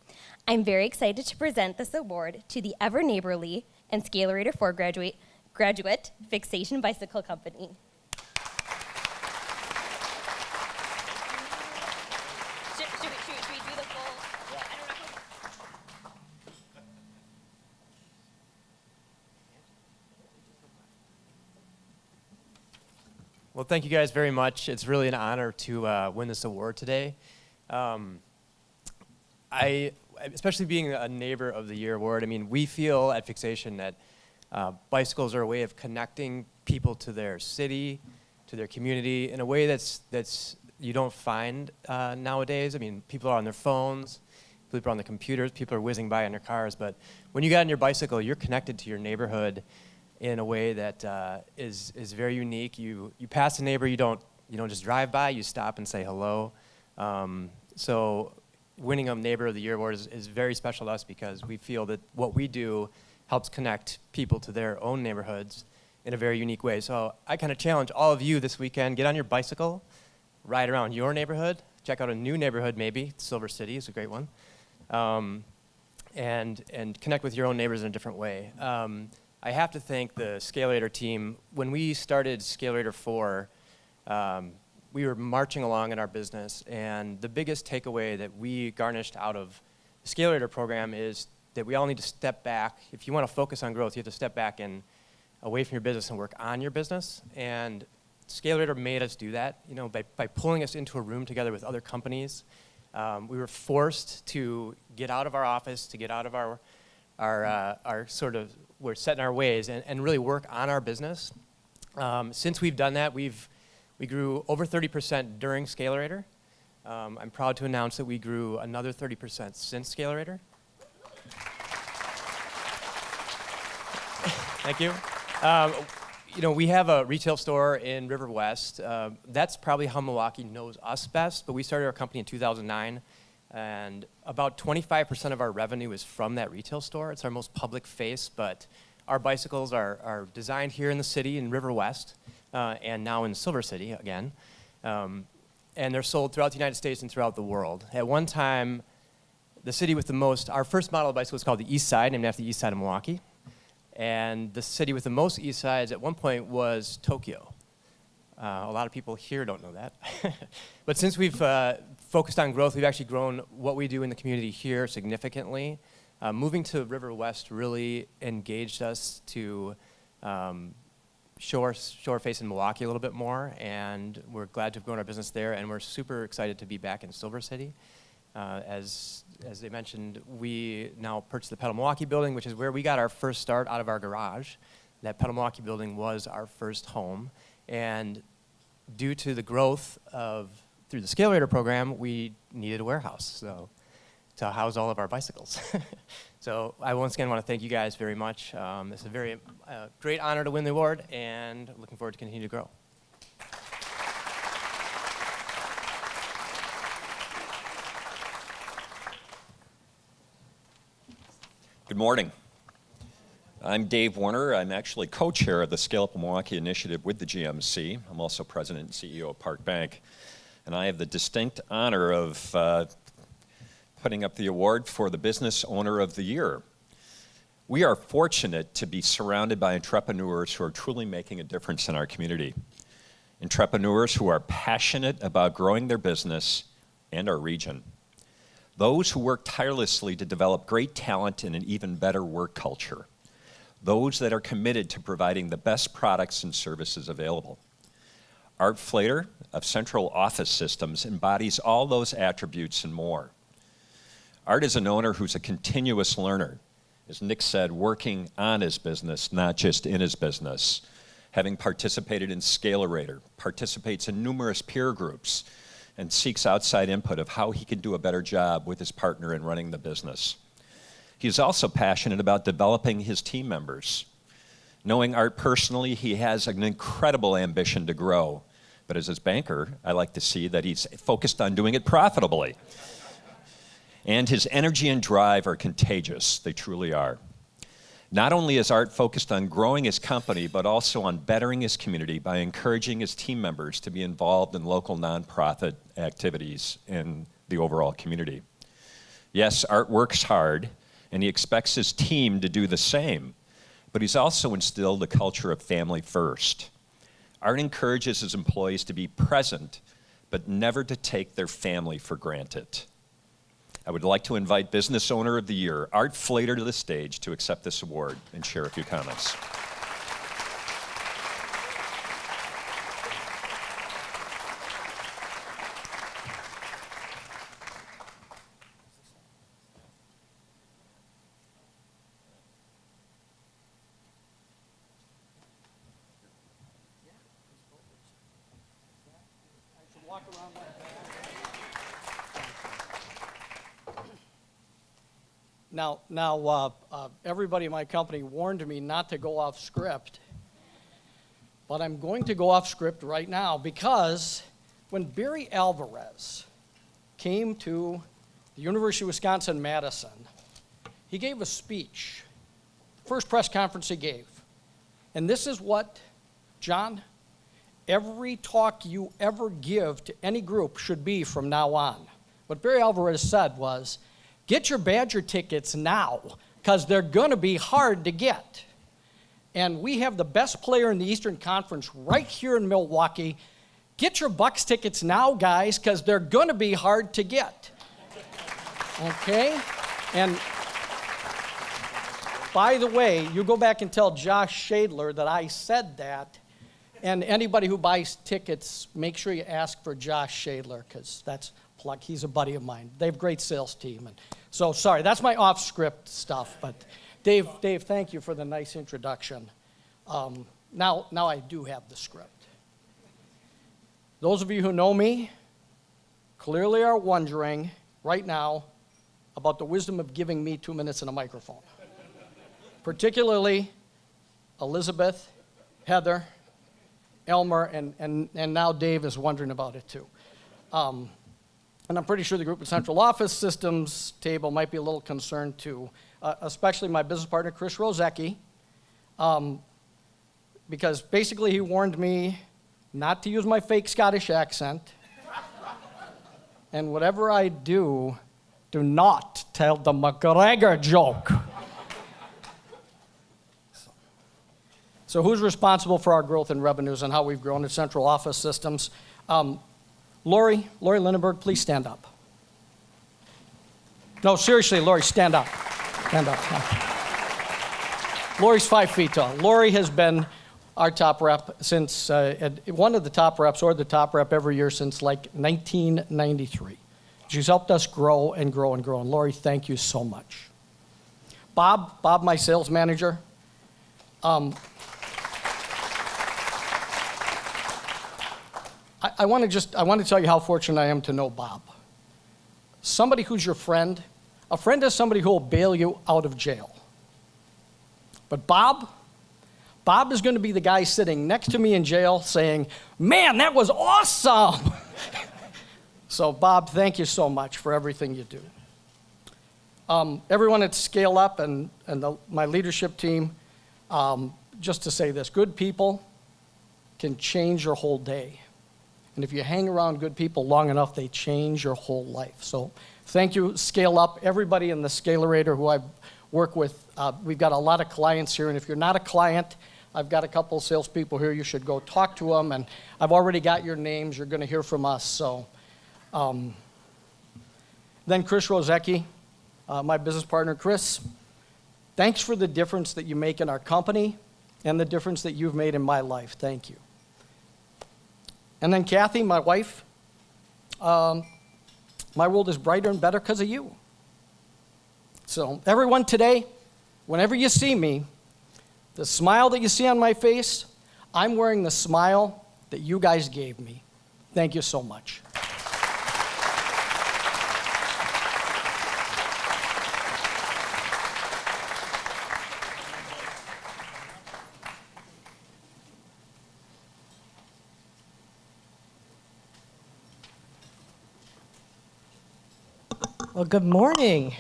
I'm very excited to present this award to the ever neighborly and Scalerator 4 graduate Fixation Bicycle Company. Should we do the full? I don't know. Well, thank you guys very much. It's really an honor to win this award today. Especially being a Neighbor of the Year award, I mean, we feel at Fixation that bicycles are a way of connecting people to their city, to their community, in a way that's you don't find nowadays. I mean, people are on their phones, people are on the computers, people are whizzing by in their cars, but when you get on your bicycle, you're connected to your neighborhood in a way that is very unique. You pass a neighbor, you don't just drive by, you stop and say hello. So winning a Neighbor of the Year award is very special to us because we feel that what we do helps connect people to their own neighborhoods in a very unique way. So I kind of challenge all of you this weekend, get on your bicycle, ride around your neighborhood, check out a new neighborhood maybe, Silver City is a great one, and connect with your own neighbors in a different way. I have to thank the Scalerator team. When we started Scalerator 4, we were marching along in our business, and the biggest takeaway that we garnished out of the Scalerator program is that we all need to step back. If you want to focus on growth, you have to step back and away from your business and work on your business. And Scalerator made us do that, by pulling us into a room together with other companies. We were forced to get out of our office, to get out of our sort of, we're set in our ways and really work on our business. Since we've done that, we grew over 30% during Scalerator. I'm proud to announce that we grew another 30% since Scalerator. Thank you. We have a retail store in River West. That's probably how Milwaukee knows us best, but we started our company in 2009, and about 25% of our revenue is from that retail store. It's our most public face, but our bicycles are designed here in the city in River West, and now in Silver City again. And they're sold throughout the United States and throughout the world. At one time, the city with the most, our first model of bicycle was called the East Side, named after the East Side of Milwaukee. And the city with the most East Sides at one point was Tokyo. A lot of people here don't know that. But since we've focused on growth, we've actually grown what we do in the community here significantly. Moving to River West really engaged us to show our face in Milwaukee a little bit more, and we're glad to have grown our business there, and we're super excited to be back in Silver City. As they mentioned, we now purchased the Up Milwaukee building, which is where we got our first start out of our garage. That Up Milwaukee building was our first home, and due to the growth through the Scalerator program, we needed a warehouse to house all of our bicycles. So I once again want to thank you guys very much. It's a very great honor to win the award, and looking forward to continue to grow. Good morning. I'm Dave Warner. I'm actually co-chair of the Scale Up Milwaukee initiative with the GMC. I'm also president and CEO of Park Bank. And I have the distinct honor of putting up the award for the Business Owner of the Year. We are fortunate to be surrounded by entrepreneurs who are truly making a difference in our community. Entrepreneurs who are passionate about growing their business and our region. Those who work tirelessly to develop great talent and an even better work culture. Those that are committed to providing the best products and services available. Art Flater of Central Office Systems embodies all those attributes and more. Art is an owner who's a continuous learner. As Nick said, working on his business, not just in his business. Having participated in Scalerator, participates in numerous peer groups, and seeks outside input of how he can do a better job with his partner in running the business. He is also passionate about developing his team members. Knowing Art personally, he has an incredible ambition to grow. But as his banker, I like to see that he's focused on doing it profitably. And his energy and drive are contagious. They truly are. Not only is Art focused on growing his company, but also on bettering his community by encouraging his team members to be involved in local nonprofit activities in the overall community. Yes, Art works hard, and he expects his team to do the same, but he's also instilled a culture of family first. Art encourages his employees to be present, but never to take their family for granted. I would like to invite Business Owner of the Year, Art Flater, to the stage to accept this award and share a few comments. Now, everybody in my company warned me not to go off script, but I'm going to go off script right now because when Barry Alvarez came to the University of Wisconsin-Madison, he gave a speech, first press conference he gave. And this is what, John, every talk you ever give to any group should be from now on. What Barry Alvarez said was, get your Badger tickets now, because they're going to be hard to get. And we have the best player in the Eastern Conference right here in Milwaukee. Get your Bucks tickets now, guys, because they're going to be hard to get. Okay? And by the way, you go back and tell Josh Shadler that I said that. And anybody who buys tickets, make sure you ask for Josh Shadler, because that's plug. He's a buddy of mine. They have a great sales team. And so, sorry, that's my off-script stuff. But Dave, thank you for the nice introduction. Now I do have the script. Those of you who know me clearly are wondering right now about the wisdom of giving me 2 minutes and a microphone. Particularly Elizabeth, Heather, Elmer, and now Dave is wondering about it too. And I'm pretty sure the group at Central Office Systems table might be a little concerned too, especially my business partner, Chris Rozecki, because basically he warned me not to use my fake Scottish accent, and whatever I do not tell the McGregor joke. So who's responsible for our growth in revenues and how we've grown at Central Office Systems? Lori Lindenberg, please stand up. No, seriously, Lori, stand up. Stand up. Lori's 5 feet tall. Lori has been our top rep since, one of the top reps or the top rep every year since like 1993. She's helped us grow and grow and grow. And Lori, thank you so much. Bob, my sales manager. I want to tell you how fortunate I am to know Bob. Somebody who's your friend. A friend is somebody who will bail you out of jail. But Bob is going to be the guy sitting next to me in jail saying, man, that was awesome. So Bob, thank you so much for everything you do. everyone at Scale Up and my leadership team, just to say this, good people can change your whole day. And if you hang around good people long enough, they change your whole life. So thank you, Scale Up, everybody in the Scalerator who I've worked with. We've got a lot of clients here, and if you're not a client, I've got a couple of salespeople here. You should go talk to them, and I've already got your names. You're going to hear from us. So, then Chris Rozecki, my business partner. Chris, thanks for the difference that you make in our company and the difference that you've made in my life. Thank you. And then Kathy, my wife, my world is brighter and better because of you. So everyone today, whenever you see me, the smile that you see on my face, I'm wearing the smile that you guys gave me. Thank you so much. Well, good morning.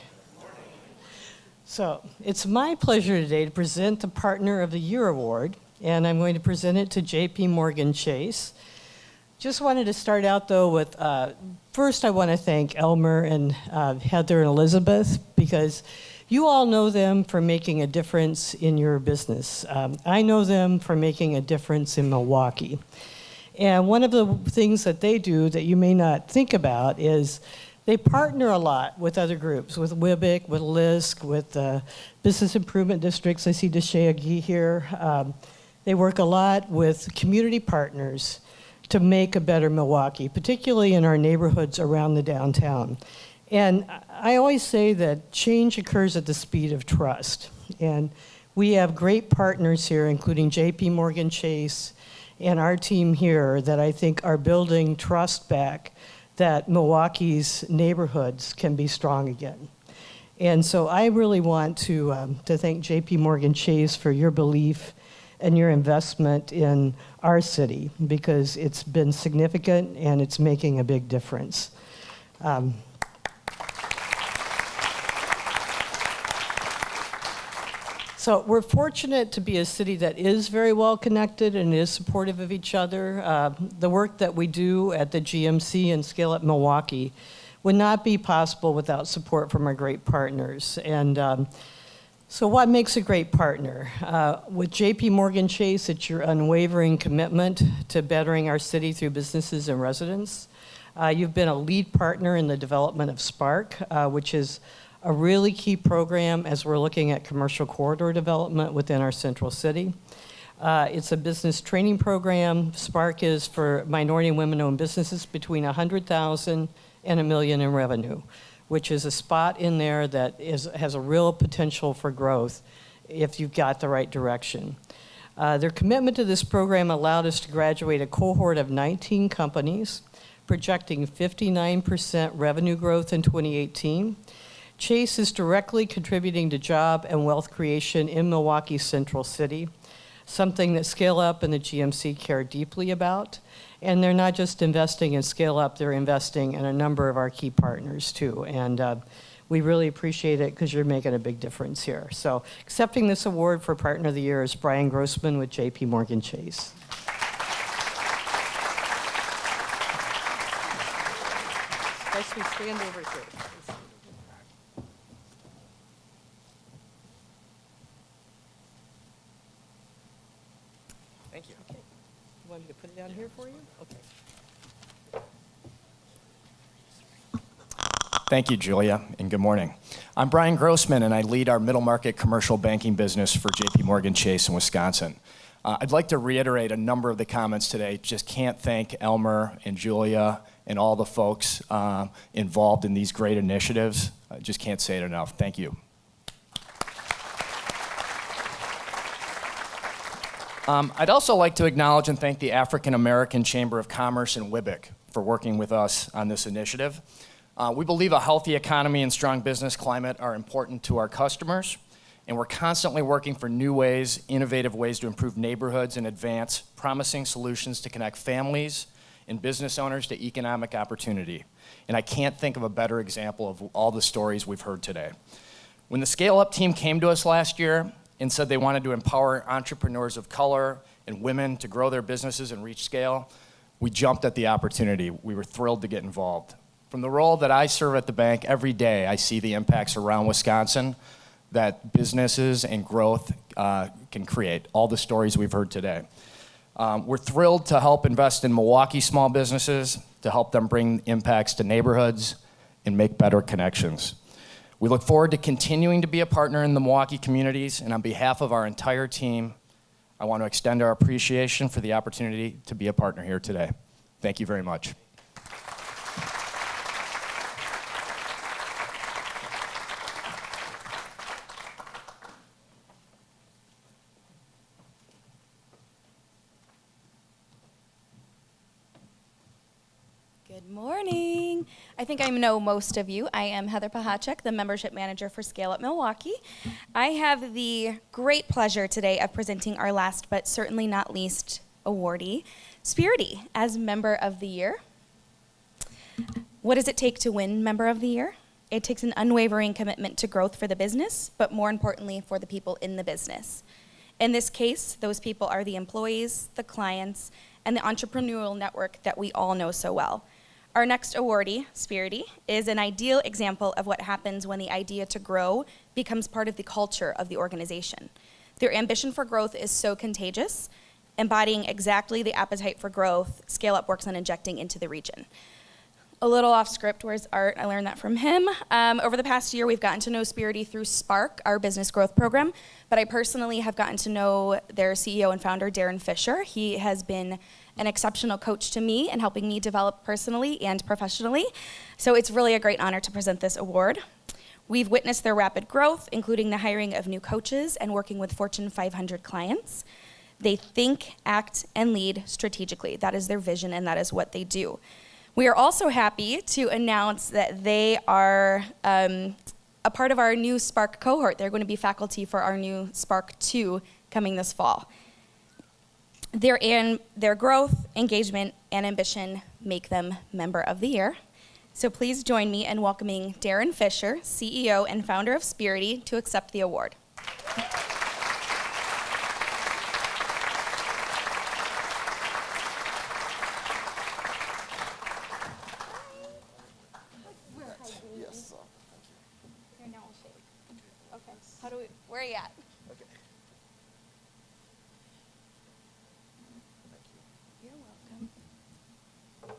So it's my pleasure today to present the Partner of the Year Award, and I'm going to present it to JP Morgan Chase. Just wanted to start out, though, with first I want to thank Elmer and Heather and Elizabeth, because you all know them for making a difference in your business. I know them for making a difference in Milwaukee. And one of the things that they do that you may not think about is they partner a lot with other groups, with WIBIC, with LISC, with business improvement districts. I see Deshayagi here. They work a lot with community partners to make a better Milwaukee, particularly in our neighborhoods around the downtown. And I always say that change occurs at the speed of trust. And we have great partners here, including JP Morgan Chase and our team here, that I think are building trust back that Milwaukee's neighborhoods can be strong again. And so I really want to thank JP Morgan Chase for your belief and your investment in our city, because it's been significant and it's making a big difference. So we're fortunate to be a city that is very well connected and is supportive of each other. The work that we do at the GMC and Scale Up Milwaukee would not be possible without support from our great partners. And so what makes a great partner? With JP Morgan Chase, it's your unwavering commitment to bettering our city through businesses and residents. You've been a lead partner in the development of Spark, which is a really key program as we're looking at commercial corridor development within our central city. It's a business training program. Spark is for minority and women-owned businesses between $100,000 and $1 million in revenue, which is a spot in there that has a real potential for growth if you've got the right direction. Their commitment to this program allowed us to graduate a cohort of 19 companies, projecting 59% revenue growth in 2018. Chase is directly contributing to job and wealth creation in Milwaukee Central City, something that Scale Up and the GMC care deeply about. And they're not just investing in Scale Up, they're investing in a number of our key partners too. And we really appreciate it because you're making a big difference here. So accepting this award for Partner of the Year is Brian Grossman with JP Morgan Chase. Guys, we stand over here. Thank you. Okay. You want me to put it down here for you? Okay. Thank you, Julia, and good morning. I'm Brian Grossman, and I lead our middle market commercial banking business for JP Morgan Chase in Wisconsin. I'd like to reiterate a number of the comments today. Just can't thank Elmer and Julia and all the folks involved in these great initiatives. I just can't say it enough. Thank you. I'd also like to acknowledge and thank the African American Chamber of Commerce and WIBIC for working with us on this initiative. We believe a healthy economy and strong business climate are important to our customers, and we're constantly working for new ways, innovative ways to improve neighborhoods and advance promising solutions to connect families and business owners to economic opportunity. And I can't think of a better example of all the stories we've heard today. When the Scale Up team came to us last year and said they wanted to empower entrepreneurs of color and women to grow their businesses and reach scale, we jumped at the opportunity. We were thrilled to get involved. From the role that I serve at the bank, every day I see the impacts around Wisconsin that businesses and growth can create, all the stories we've heard today. We're thrilled to help invest in Milwaukee small businesses, to help them bring impacts to neighborhoods and make better connections. We look forward to continuing to be a partner in the Milwaukee communities, and on behalf of our entire team, I want to extend our appreciation for the opportunity to be a partner here today. Thank you very much. Good morning. I think I know most of you. I am Heather Pahachek, the membership manager for Scale Up Milwaukee. I have the great pleasure today of presenting our last but certainly not least awardee, Spirity, as Member of the Year. What does it take to win Member of the Year? It takes an unwavering commitment to growth for the business, but more importantly for the people in the business. In this case, those people are the employees, the clients, and the entrepreneurial network that we all know so well. Our next awardee, Spirity, is an ideal example of what happens when the idea to grow becomes part of the culture of the organization. Their ambition for growth is so contagious, embodying exactly the appetite for growth Scale Up works on injecting into the region. A little off script, where's Art? I learned that from him. Over the past year, we've gotten to know Spirity through Spark, our business growth program, but I personally have gotten to know their CEO and founder, Darren Fisher. He has been an exceptional coach to me and helping me develop personally and professionally. So it's really a great honor to present this award. We've witnessed their rapid growth, including the hiring of new coaches and working with Fortune 500 clients. They think, act, and lead strategically. That is their vision, and that is what they do. We are also happy to announce that they are a part of our new Spark cohort. They're going to be faculty for our new Spark 2 coming this fall. Their growth, engagement, and ambition make them Member of the Year. So please join me in welcoming Darren Fisher, CEO and founder of Spirity, to accept the award. Where are you at? Okay. You're welcome.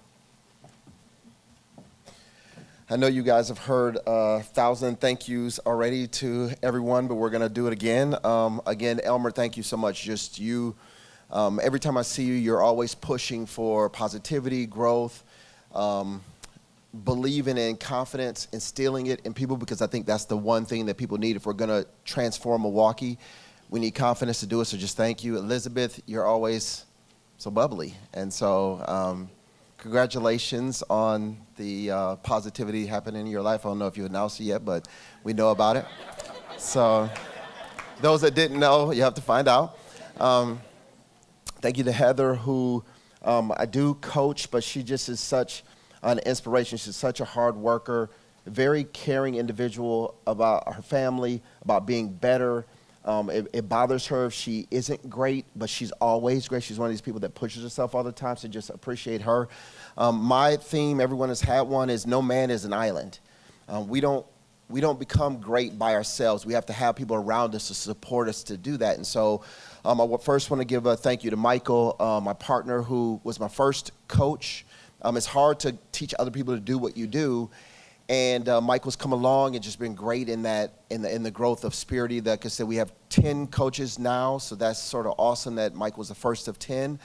I know you guys have heard 1,000 thank yous already to everyone, but we're going to do it again. Again, Elmer, thank you so much. Just you, every time I see you, you're always pushing for positivity, growth, believing in confidence, instilling it in people, because I think that's the one thing that people need if we're going to transform Milwaukee. We need confidence to do it, so just thank you. Elizabeth, you're always so bubbly, and so congratulations on the positivity happening in your life. I don't know if you announced it yet, but we know about it. So those that didn't know, you have to find out. Thank you to Heather, who I do coach, but she just is such an inspiration. She's such a hard worker, very caring individual about her family, about being better. It bothers her if she isn't great, but she's always great. She's one of these people that pushes herself all the time, so just appreciate her. My theme, everyone has had one, is no man is an island. We don't become great by ourselves. We have to have people around us to support us to do that. And so I first want to give a thank you to Michael, my partner, who was my first coach. It's hard to teach other people to do what you do, and Michael's come along and just been great in that, in the growth of Spirity. Like I said, we have 10 coaches now, so that's sort of awesome that Mike was the first of 10.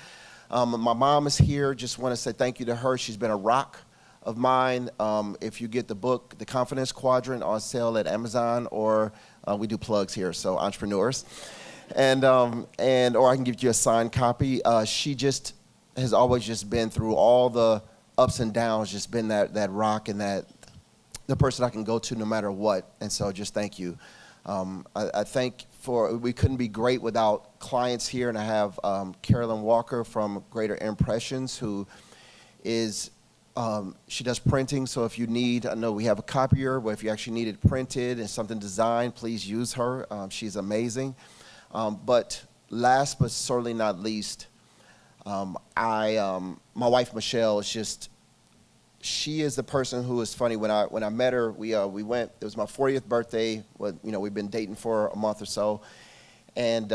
My mom is here. Just want to say thank you to her. She's been a rock of mine. If you get the book, The Confidence Quadrant, on sale at Amazon, or we do plugs here, so entrepreneurs, or I can give you a signed copy. She just has always just been through all the ups and downs, just been that rock and that the person I can go to no matter what. And so just thank you. I think we couldn't be great without clients here, and I have Carolyn Walker from Greater Impressions, who is she does printing. So if you need, I know we have a copier, but if you actually need it printed and something designed, please use her. She's amazing. But last but certainly not least, my wife Michelle is just, she is the person who is funny. When I met her, we went. It was my 40th birthday. We've been dating for a month or so, and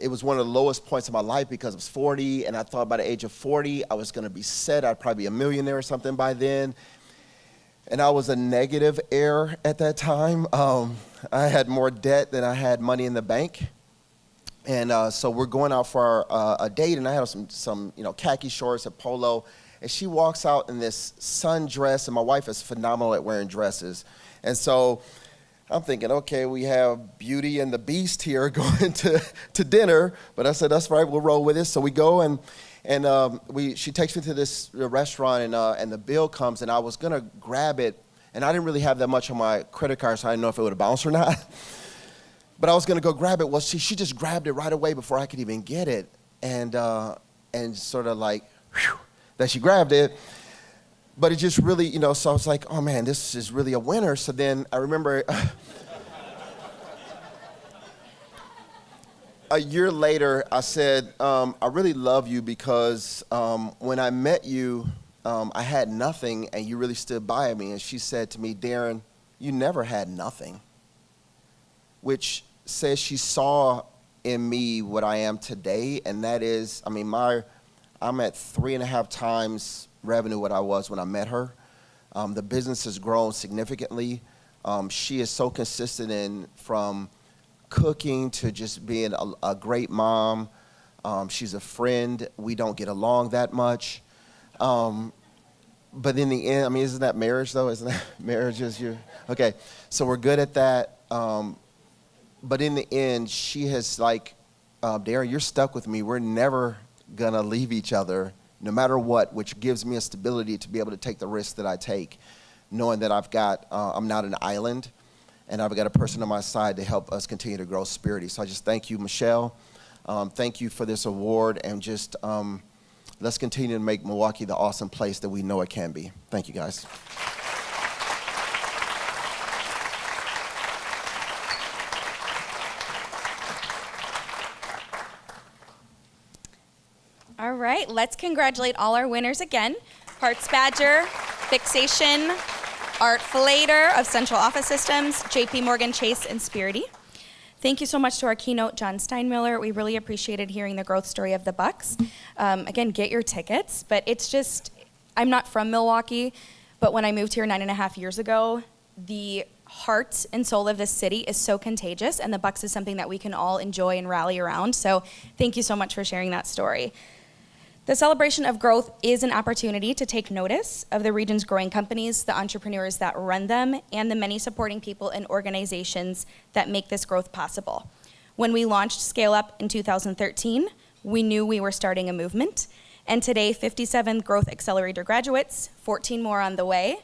it was one of the lowest points of my life because I was 40, and I thought by the age of 40 I was going to be set. I'd probably be a millionaire or something by then. And I was a negative heir at that time. I had more debt than I had money in the bank. And so we're going out for a date, and I had some khaki shorts, a polo. And she walks out in this sundress, and my wife is phenomenal at wearing dresses. And so I'm thinking, okay, we have Beauty and the Beast here going to dinner. But I said, that's right, we'll roll with it. So we go, and she takes me to this restaurant, and the bill comes, and I was going to grab it. And I didn't really have that much on my credit card, so I didn't know if it would bounce or not. But I was going to go grab it. Well, she just grabbed it right away before I could even get it. And sort of like, whew, that she grabbed it. But it just really, so I was like, oh man, this is really a winner. So then I remember a year later, I said, I really love you because when I met you, I had nothing and you really stood by me. And she said to me, Darren, you never had nothing. Which says she saw in me what I am today. And that is, I'm at 3.5 times revenue what I was when I met her. The business has grown significantly. She is so consistent in from cooking to just being a great mom. She's a friend. We don't get along that much. But in the end, isn't that marriage though? Isn't that marriage is your, okay. So we're good at that. But in the end, she has like, Darren, you're stuck with me. We're never gonna leave each other no matter what, which gives me a stability to be able to take the risks that I take, knowing that I'm not an island, and I've got a person on my side to help us continue to grow spiritually. So I just thank you, Michelle. Thank you for this award, and just let's continue to make Milwaukee the awesome place that we know it can be. Thank you, guys. All right, let's congratulate all our winners again. Parts Badger, Fixation, Art Flater of Central Office Systems, JP Morgan Chase, and Spirity. Thank you so much to our keynote, John Steinmiller. We really appreciated hearing the growth story of the Bucks. Again, get your tickets, but it's just, I'm not from Milwaukee, but when I moved here 9.5 years ago, the heart and soul of this city is so contagious, and the Bucks is something that we can all enjoy and rally around. So thank you so much for sharing that story. The celebration of growth is an opportunity to take notice of the region's growing companies, the entrepreneurs that run them, and the many supporting people and organizations that make this growth possible. When we launched Scale Up in 2013, we knew we were starting a movement. And today, 57 Growth Accelerator graduates, 14 more on the way,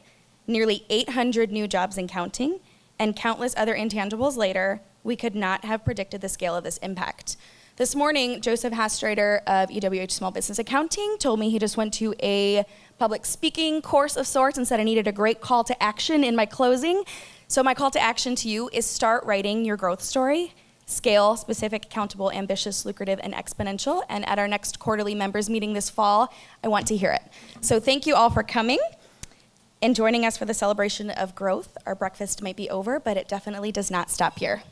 nearly 800 new jobs and counting, and countless other intangibles later, we could not have predicted the scale of this impact. This morning, Joseph Hastreiter of EWH Small Business Accounting told me he just went to a public speaking course of sorts and said I needed a great call to action in my closing. So my call to action to you is start writing your growth story. Scale, specific, accountable, ambitious, lucrative, and exponential. And at our next quarterly members meeting this fall, I want to hear it. So thank you all for coming and joining us for the celebration of growth. Our breakfast might be over, but it definitely does not stop here.